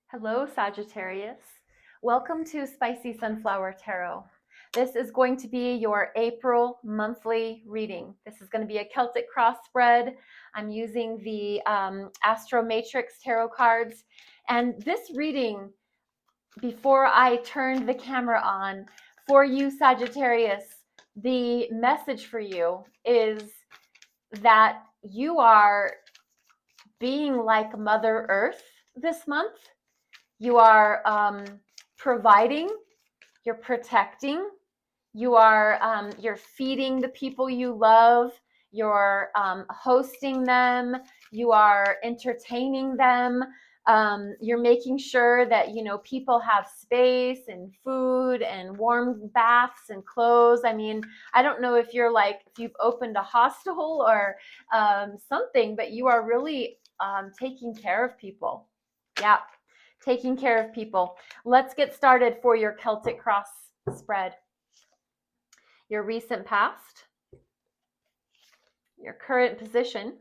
Hello, Sagittarius. Welcome to Spicy Sunflower Tarot. This is going to be your April monthly reading. This is going to be a Celtic cross spread. I'm using the Astromatrix tarot cards. And this reading, before I turned the camera on, for you, Sagittarius, the message for you is that you are being like Mother Earth this month. You are providing, you're protecting, you're feeding the people you love, you're hosting them, you are entertaining them, you're making sure that people have space and food and warm baths and clothes. I mean, I don't know if you've opened a hostel or something, but you are really taking care of people. Yeah. Taking care of people. Let's get started for your Celtic cross spread. Your recent past, your current position,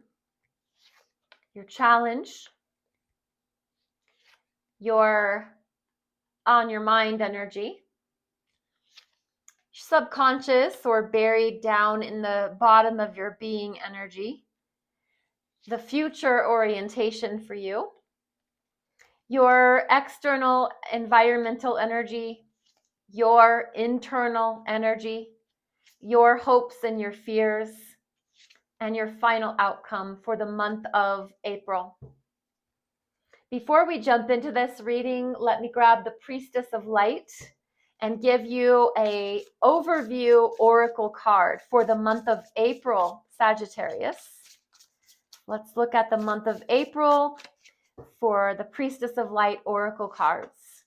your challenge, your on your mind energy, subconscious or buried down in the bottom of your being energy, the future orientation for you, your external environmental energy, your internal energy, your hopes and your fears, and your final outcome for the month of April. Before we jump into this reading, let me grab the Priestess of Light and give you an overview oracle card for the month of April, Sagittarius. Let's look at the month of April for the Priestess of Light oracle cards.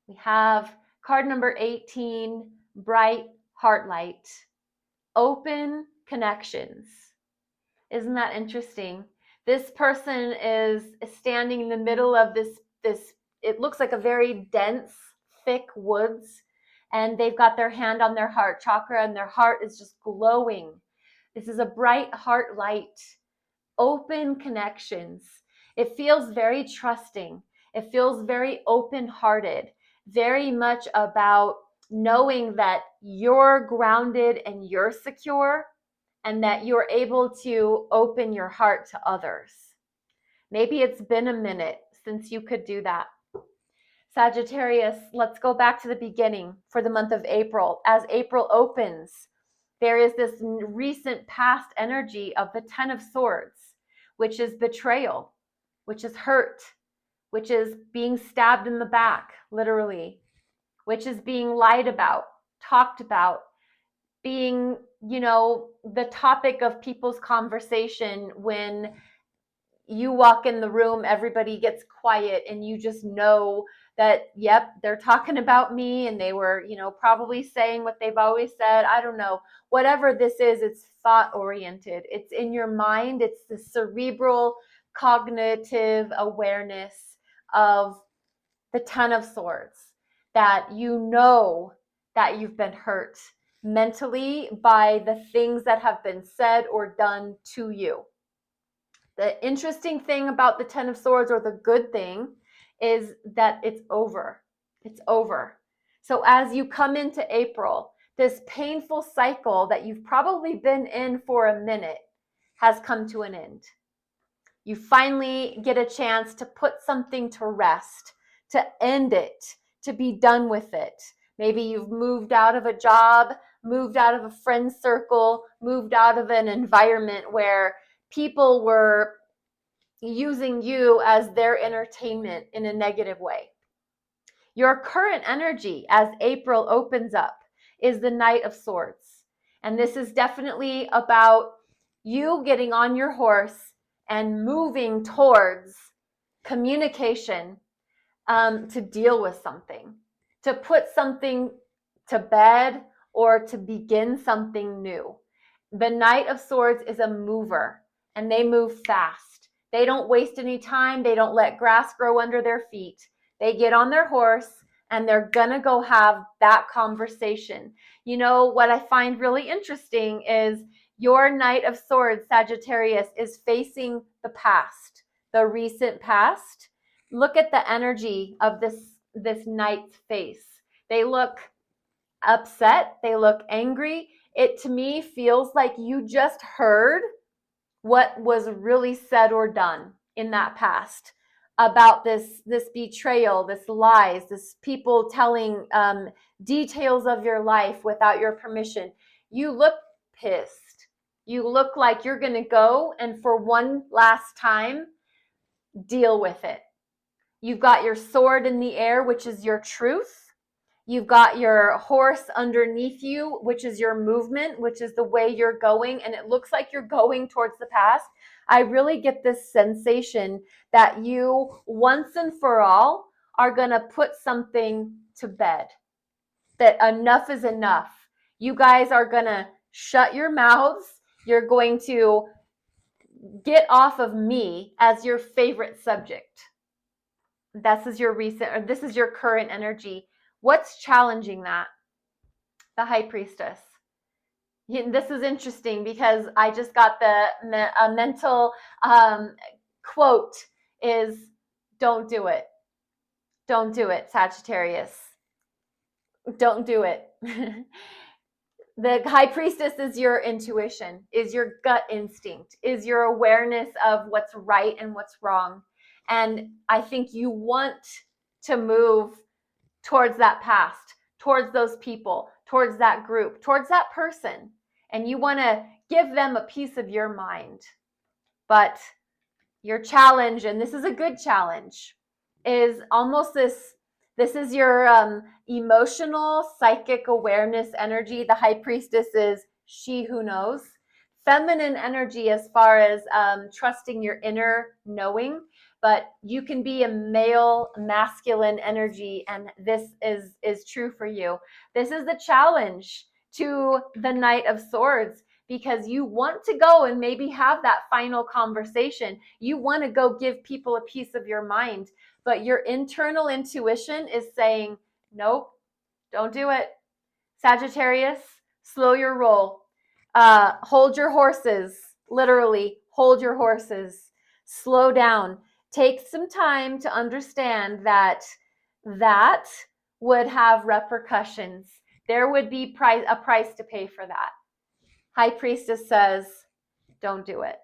We have card number 18, Bright Heart Light. Open connections. Isn't that interesting? This person is standing in the middle of this, it looks like a very dense, thick woods, and they've got their hand on their heart chakra, and their heart is just glowing. This is a bright heart light. Open connections. It feels very trusting. It feels very open-hearted, very much about knowing that you're grounded and you're secure, and that you're able to open your heart to others. Maybe it's been a minute since you could do that. Sagittarius, let's go back to the beginning for the month of April. As April opens, there is this recent past energy of the Ten of Swords, which is betrayal, which is hurt, which is being stabbed in the back, literally, which is being lied about, talked about, being, the topic of people's conversation. When you walk in the room, everybody gets quiet, and you just know that, yep, they're talking about me, and they were, probably saying what they've always said. I don't know. Whatever this is, it's thought oriented. It's in your mind. It's the cerebral cognitive awareness of the Ten of Swords, that you know that you've been hurt mentally by the things that have been said or done to you. The interesting thing about the Ten of Swords, or the good thing, is that it's over. It's over. So as you come into April, this painful cycle that you've probably been in for a minute has come to an end. You finally get a chance to put something to rest, to end it, to be done with it. Maybe you've moved out of a job, moved out of a friend circle, moved out of an environment where people were using you as their entertainment in a negative way. Your current energy as April opens up is the Knight of Swords. And this is definitely about you getting on your horse and moving towards communication, to deal with something, to put something to bed, or to begin something new. The Knight of Swords is a mover, and they move fast. They don't waste any time. They don't let grass grow under their feet. They get on their horse, and they're gonna go have that conversation. What I find really interesting is your Knight of Swords, Sagittarius, is facing the past, the recent past, Look at the energy of this knight's face. They look upset. They look angry. It to me feels like you just heard what was really said or done in that past about this betrayal, this lies, this people telling details of your life without your permission. You look pissed. You look like you're going to go and for one last time deal with it. You've got your sword in the air, which is your truth. You've got your horse underneath you, which is your movement, which is the way you're going. And it looks like you're going towards the past. I really get this sensation that you, once and for all, are going to put something to bed. That enough is enough. You guys are going to shut your mouths. You're going to get off of me as your favorite subject. This is your current energy. What's challenging that? The High Priestess. This is interesting because I just got the mental quote is, don't do it. Don't do it, Sagittarius. Don't do it. The High Priestess is your intuition, is your gut instinct, is your awareness of what's right and what's wrong. And I think you want to move towards that past, towards those people, towards that group, towards that person. And you want to give them a piece of your mind. But your challenge, and this is a good challenge, is almost this is your emotional, psychic awareness energy. The High Priestess is she who knows. Feminine energy as far as trusting your inner knowing, but you can be a male, masculine energy, and this is true for you. This is the challenge to the Knight of Swords, because you want to go and maybe have that final conversation. You want to go give people a piece of your mind, but your internal intuition is saying, nope, don't do it. Sagittarius, slow your roll. Hold your horses, literally, hold your horses. Slow down. Take some time to understand that would have repercussions. There would be a price to pay for that. High Priestess says, don't do it.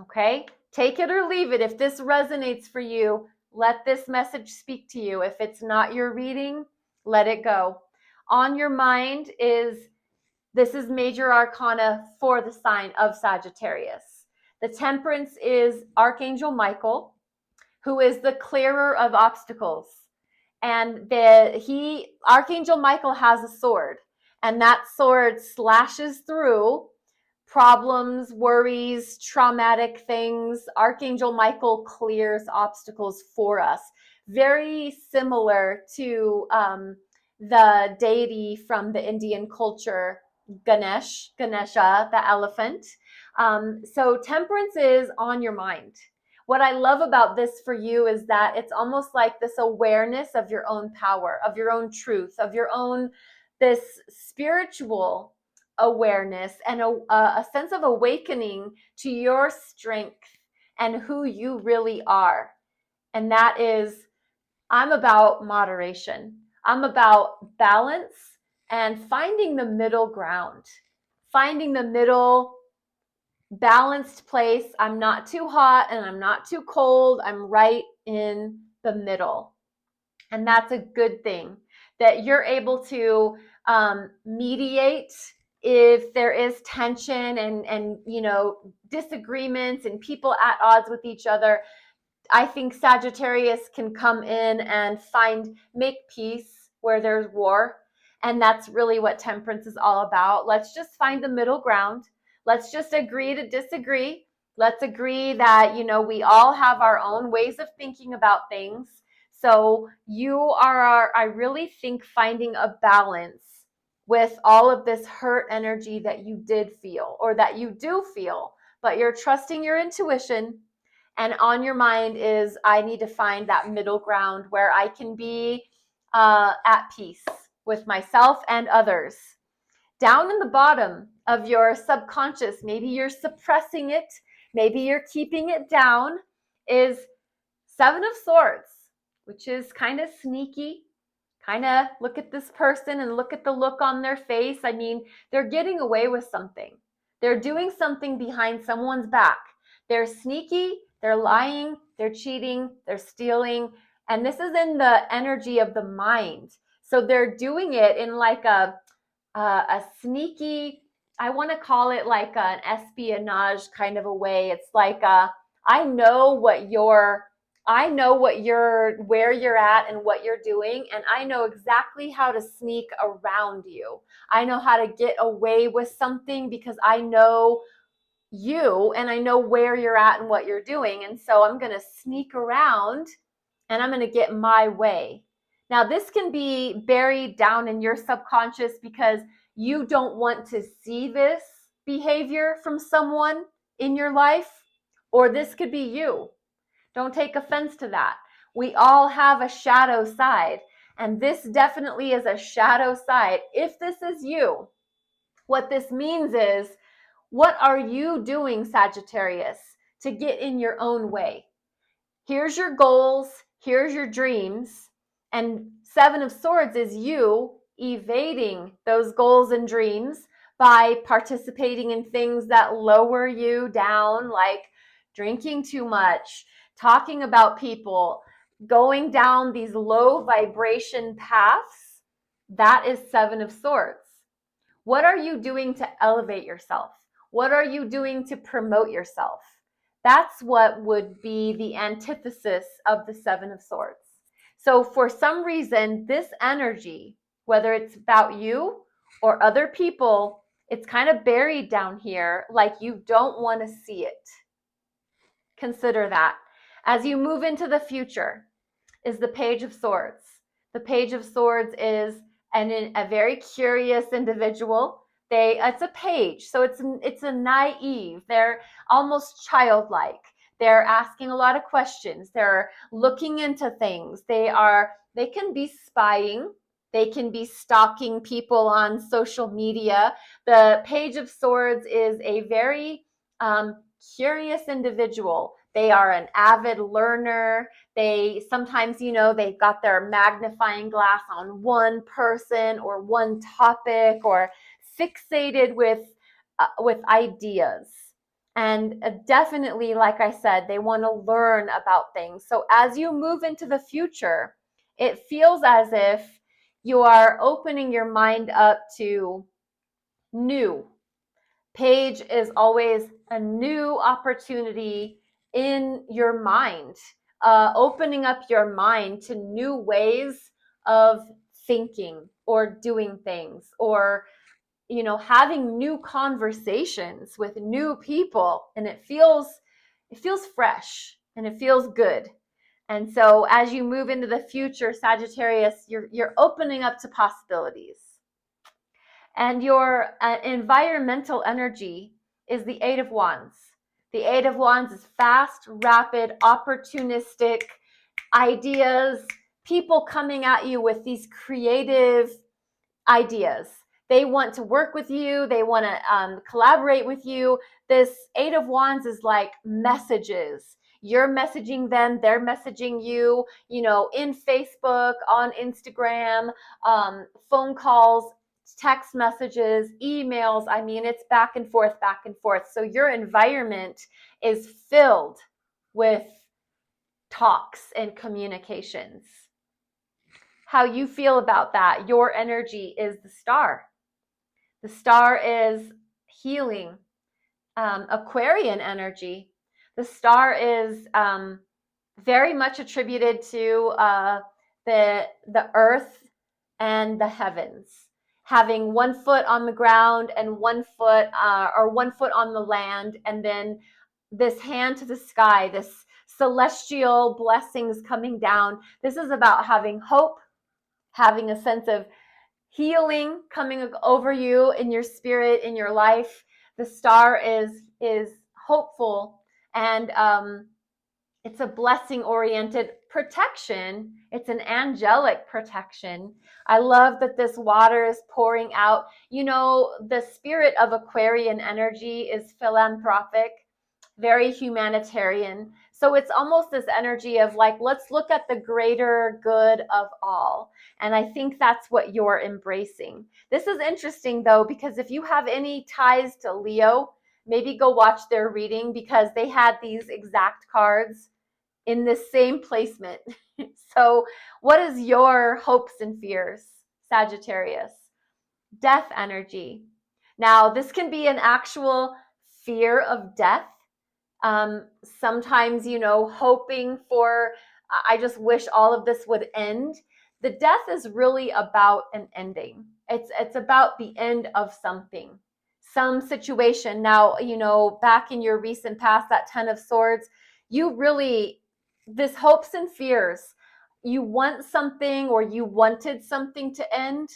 Okay? Take it or leave it. If this resonates for you, let this message speak to you. If it's not your reading, let it go. On your mind this is major arcana for the sign of Sagittarius. The Temperance is Archangel Michael, who is the clearer of obstacles. And Archangel Michael has a sword, and that sword slashes through problems, worries, traumatic things. Archangel Michael clears obstacles for us. Very similar to the deity from the Indian culture, Ganesha, the elephant. So Temperance is on your mind. What I love about this for you is that it's almost like this awareness of your own power, of your own truth, of your own, this spiritual awareness and a sense of awakening to your strength and who you really are. And that is, I'm about moderation. I'm about balance and finding the middle ground, finding the middle balanced place. I'm not too hot and I'm not too cold. I'm right in the middle. And that's a good thing, that you're able to mediate if there is tension and disagreements and people at odds with each other. I think Sagittarius can come in and make peace where there's war. And that's really what Temperance is all about. Let's just find the middle ground. Let's just agree to disagree. Let's agree that, we all have our own ways of thinking about things. So I really think, finding a balance with all of this hurt energy that you did feel, or that you do feel, but you're trusting your intuition. And on your mind is, I need to find that middle ground where I can be at peace with myself and others. Down in the bottom of your subconscious, maybe you're suppressing it, maybe you're keeping it down, is Seven of Swords, which is kind of sneaky. Kind of look at this person and look at the look on their face. I mean, they're getting away with something. They're doing something behind someone's back. They're sneaky, they're lying, they're cheating, they're stealing. And this is in the energy of the mind. So they're doing it in like a sneaky, I want to call it like an espionage kind of a way. It's like I know what you're where you're at and what you're doing, and I know exactly how to sneak around you. I know how to get away with something because I know you and I know where you're at and what you're doing. And so I'm going to sneak around and I'm going to get my way. Now, this can be buried down in your subconscious because you don't want to see this behavior from someone in your life, or this could be you. Don't take offense to that. We all have a shadow side, and this definitely is a shadow side. If this is you, what this means is, what are you doing, Sagittarius, to get in your own way? Here's your goals, here's your dreams, and Seven of Swords is you evading those goals and dreams by participating in things that lower you down, like drinking too much, talking about people, going down these low vibration paths. That is Seven of Swords. What are you doing to elevate yourself? What are you doing to promote yourself? That's what would be the antithesis of the Seven of Swords. So for some reason, this energy, whether it's about you or other people, it's kind of buried down here, like you don't want to see it. Consider that. As you move into the future, is the Page of Swords. The Page of Swords is a very curious individual. It's a page, so it's a naive. They're almost childlike. They're asking a lot of questions. They're looking into things. They can be spying. They can be stalking people on social media. The Page of Swords is a very curious individual. They are an avid learner. They sometimes, they've got their magnifying glass on one person or one topic, or fixated with ideas. And definitely, like I said, they want to learn about things. So as you move into the future, it feels as if you are opening your mind up to new. Page is always a new opportunity in your mind, opening up your mind to new ways of thinking or doing things, or having new conversations with new people, and it feels fresh and it feels good. And so as you move into the future, Sagittarius, you're opening up to possibilities. And your environmental energy is the Eight of Wands. The Eight of Wands is fast, rapid, opportunistic ideas, people coming at you with these creative ideas. They want to work with you. They want to collaborate with you. This Eight of Wands is like messages. You're messaging them, they're messaging you, in Facebook, on Instagram, phone calls, text messages, emails. I mean, it's back and forth, back and forth. So your environment is filled with talks and communications. How you feel about that? Your energy is the Star. The Star is healing, Aquarian energy. The Star is very much attributed to the earth and the heavens, having one foot on the ground and one foot on the land, and then this hand to the sky, this celestial blessings coming down. This is about having hope, having a sense of healing coming over you in your spirit, in your life. The Star is hopeful, and it's a blessing-oriented protection. It's an angelic protection. I love that this water is pouring out. The spirit of Aquarian energy is philanthropic, very humanitarian. So it's almost this energy of like, let's look at the greater good of all. And I think that's what you're embracing. This is interesting though, because if you have any ties to Leo, maybe go watch their reading, because they had these exact cards in the same placement. So what is your hopes and fears, Sagittarius? Death energy. Now, this can be an actual fear of death. Sometimes, hoping for, I just wish all of this would end. The death is really about an ending. It's about the end of something, some situation. Now, back in your recent past, that 10 of Swords, you really, this hopes and fears, you want something, or you wanted something to end,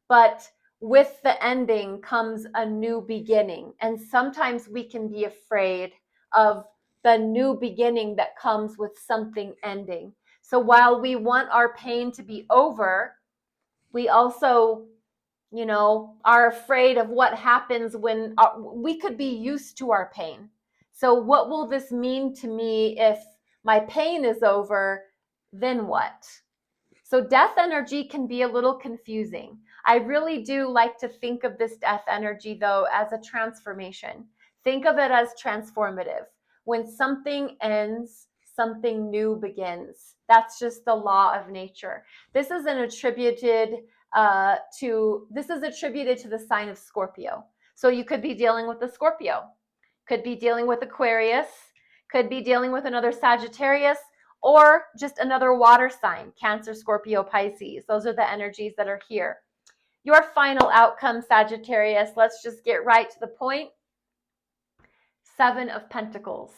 but with the ending comes a new beginning. And sometimes we can be afraid of the new beginning that comes with something ending. So while we want our pain to be over, we also, are afraid of what happens when we could be used to our pain. So what will this mean to me if my pain is over? Then what? So death energy can be a little confusing. I really do like to think of this death energy, though, as a transformation. Think of it as transformative. When something ends, something new begins. That's just the law of nature. This is attributed to the sign of Scorpio. So you could be dealing with a Scorpio, could be dealing with Aquarius, could be dealing with another Sagittarius, or just another water sign, Cancer, Scorpio, Pisces. Those are the energies that are here. Your final outcome, Sagittarius, let's just get right to the point. 7 of Pentacles.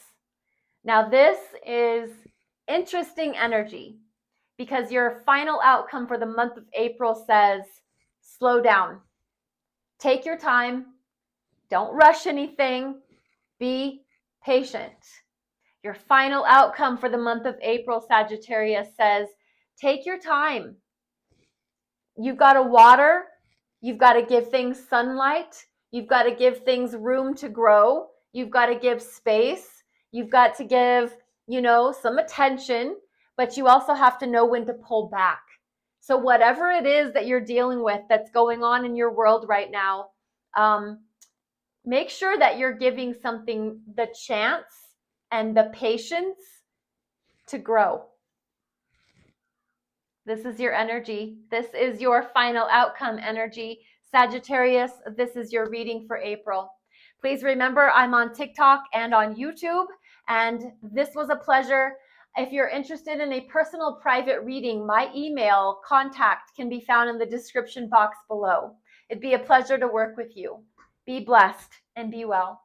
Now this is interesting energy, because your final outcome for the month of April says, slow down. Take your time. Don't rush anything. Be patient. Your final outcome for the month of April, Sagittarius, says, take your time. You've got to water. You've got to give things sunlight. You've got to give things room to grow. You've got to give space. You've got to give, some attention, but you also have to know when to pull back. So whatever it is that you're dealing with that's going on in your world right now, make sure that you're giving something the chance and the patience to grow. This is your energy. This is your final outcome energy. Sagittarius, this is your reading for April. Please remember, I'm on TikTok and on YouTube, and this was a pleasure. If you're interested in a personal private reading, my email contact can be found in the description box below. It'd be a pleasure to work with you. Be blessed and be well.